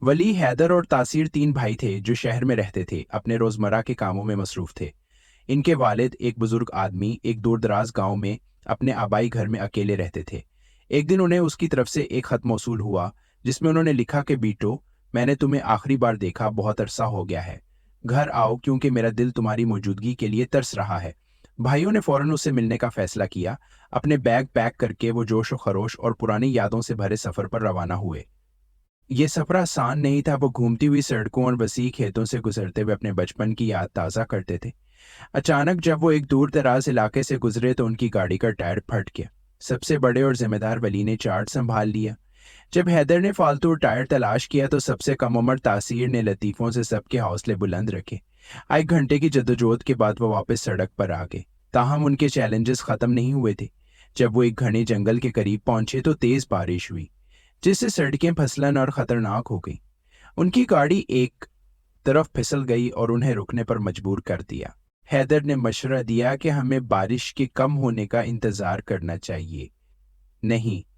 ولی، حیدر اور تاثیر تین بھائی تھے جو شہر میں رہتے تھے، اپنے روزمرہ کے کاموں میں مصروف تھے۔ ان کے والد ایک بزرگ آدمی ایک دور دراز گاؤں میں اپنے آبائی گھر میں اکیلے رہتے تھے۔ ایک دن انہیں اس کی طرف سے ایک خط موصول ہوا جس میں انہوں نے لکھا کہ بیٹو، میں نے تمہیں آخری بار دیکھا بہت عرصہ ہو گیا ہے، گھر آؤ کیونکہ میرا دل تمہاری موجودگی کے لیے ترس رہا ہے۔ بھائیوں نے فوراً اس سے ملنے کا فیصلہ کیا۔ اپنے بیگ پیک کر کے وہ جوش و خروش اور پرانی یادوں سے بھرے سفر پر روانہ ہوئے۔ یہ سفر آسان نہیں تھا، وہ گھومتی ہوئی سڑکوں اور وسیع کھیتوں سے گزرتے ہوئے اپنے بچپن کی یاد تازہ کرتے تھے۔ اچانک جب وہ ایک دور دراز علاقے سے گزرے تو ان کی گاڑی کا ٹائر پھٹ گیا۔ سب سے بڑے اور ذمہ دار ولی نے چارج سنبھال لیا۔ جب حیدر نے فالتو ٹائر تلاش کیا تو سب سے کم عمر تاثیر نے لطیفوں سے سب کے حوصلے بلند رکھے۔ ایک گھنٹے کی جدوجہد کے بعد وہ واپس سڑک پر آ گئے، تاہم ان کے چیلنجز ختم نہیں ہوئے تھے۔ جب وہ ایک گھنے جنگل کے قریب پہنچے تو تیز بارش ہوئی، جس سے سڑکیں پھسلن اور خطرناک ہو گئیں۔ ان کی گاڑی ایک طرف پھسل گئی اور انہیں رکنے پر مجبور کر دیا۔ حیدر نے مشورہ دیا کہ ہمیں بارش کے کم ہونے کا انتظار کرنا چاہیے، نہیں،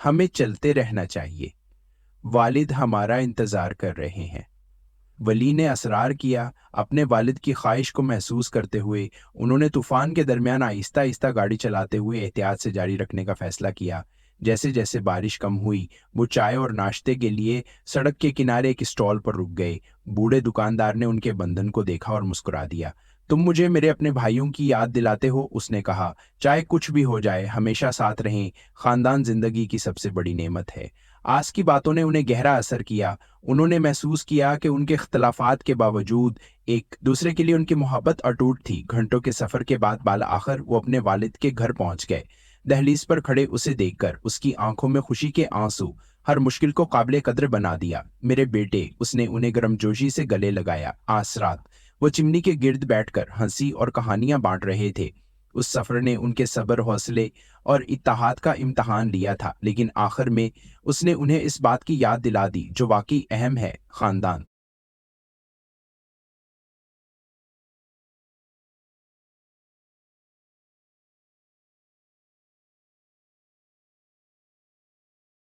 ہمیں چلتے رہنا چاہیے، والد ہمارا انتظار کر رہے ہیں۔ ولی نے اصرار کیا۔ اپنے والد کی خواہش کو محسوس کرتے ہوئے انہوں نے طوفان کے درمیان آہستہ آہستہ گاڑی چلاتے ہوئے احتیاط سے جاری رکھنے کا فیصلہ کیا۔ جیسے جیسے بارش کم ہوئی وہ چائے اور ناشتے کے لیے سڑک کے کنارے ایک اسٹال پر رک گئے۔ بوڑھے دکاندار نے ان کے بندھن کو دیکھا اور مسکرا دیا۔ تم مجھے میرے اپنے بھائیوں کی یاد دلاتے ہو، اس نے کہا۔ چاہے کچھ بھی ہو جائے ہمیشہ ساتھ رہیں، خاندان زندگی کی سب سے بڑی نعمت ہے۔ آج کی باتوں نے انہیں گہرا اثر کیا۔ انہوں نے محسوس کیا کہ ان کے اختلافات کے باوجود ایک دوسرے کے لیے ان کی محبت اٹوٹ تھی۔ گھنٹوں کے سفر کے بعد بالآخر وہ اپنے والد کے گھر پہنچ گئے۔ دہلیز پر کھڑے اسے دیکھ کر اس کی آنکھوں میں خوشی کے آنسو ہر مشکل کو قابل قدر بنا دیا۔ میرے بیٹے، اس نے انہیں گرمجوشی سے گلے لگایا۔ آج رات وہ چمنی کے گرد بیٹھ کر ہنسی اور کہانیاں بانٹ رہے تھے۔ اس سفر نے ان کے صبر، حوصلے اور اتحاد کا امتحان لیا تھا، لیکن آخر میں اس نے انہیں اس بات کی یاد دلا دی جو واقعی اہم ہے، خاندان۔